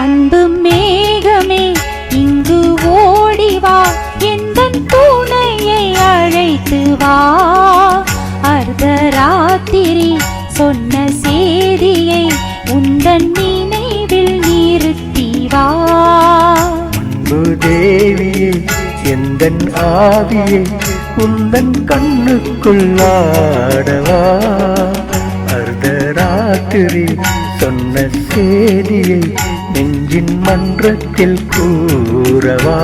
அன்பு மேகமே இங்கு ஓடிவா, எந்தன் துணையை அழைத்து வா. அர்த்தராத்திரி சொன்ன செய்தியை உந்தன் நினைவில் நிறுத்தி வா. அன்பு தேவியே எந்தன் ஆவியை உந்தன் கண்ணுக்குள்ளாடவா. அர்த்தராத்திரி சொன்ன செய்தியை நெஞ்சின் மன்றத்தில் கூறவா.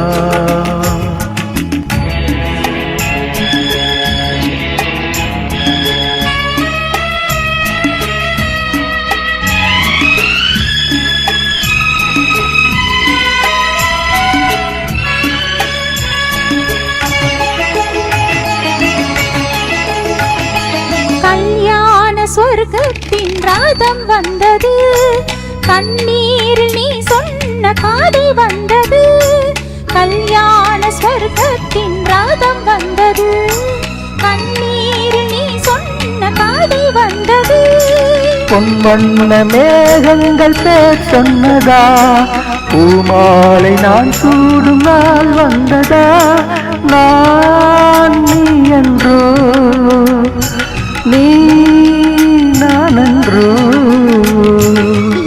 கல்யாண சொர்க்கத்தின் ராதம் வந்தது, கண்ணீரில் நீ சொன்ன காதை வந்தது. கல்யாண சொர்க்கத்தின் ராதம் வந்தது, கண்ணீரில் நீ சொன்ன காதை வந்தது. பொன்வண்ண மேகங்கள் பேர் சொன்னதா, பூமாலை நான் சூடும் நாள் வந்ததா. நான் நீ என்றோ நீ நான் என்றோ.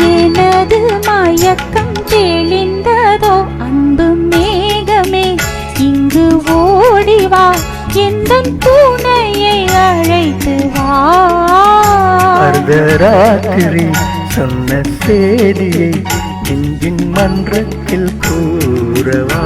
எனது மயக்கம் தெளிந்ததோ, அன்பு மேகமே இங்கு ஓடிவா, எந்தன் துணையை அழைத்து வா. அர்த்தராத்திரி சொன்ன செய்தியை நெஞ்சின் மன்றத்தில் கூறவா.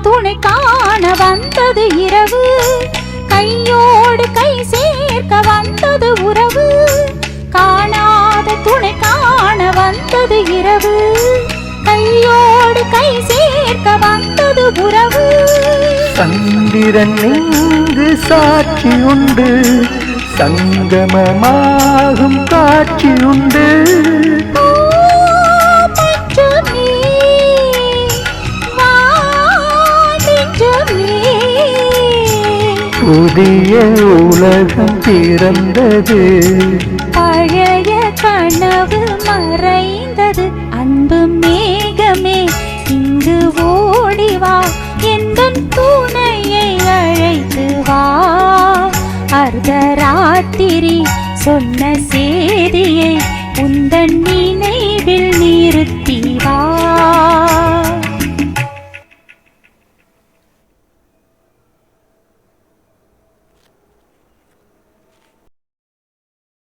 துணை காண வந்தது இரவு, கையோடு கை சேர்க்க வந்தது உறவு. காணாத துணை காண வந்தது இரவு, கையோடு கை சேர்க்க வந்தது உறவு. சந்திரன் இங்கு சாட்சி உண்டு, சங்கமமாகும் காட்சி உண்டு. புதிய உலகம் பிறந்தது, பழைய கனவு மறைந்தது. அன்பு மேகமே இங்கு ஓடிவா, எந்தன் துணையை அழைத்து வா. அர்த்தராத்திரி சொன்ன செய்தியை உந்தன்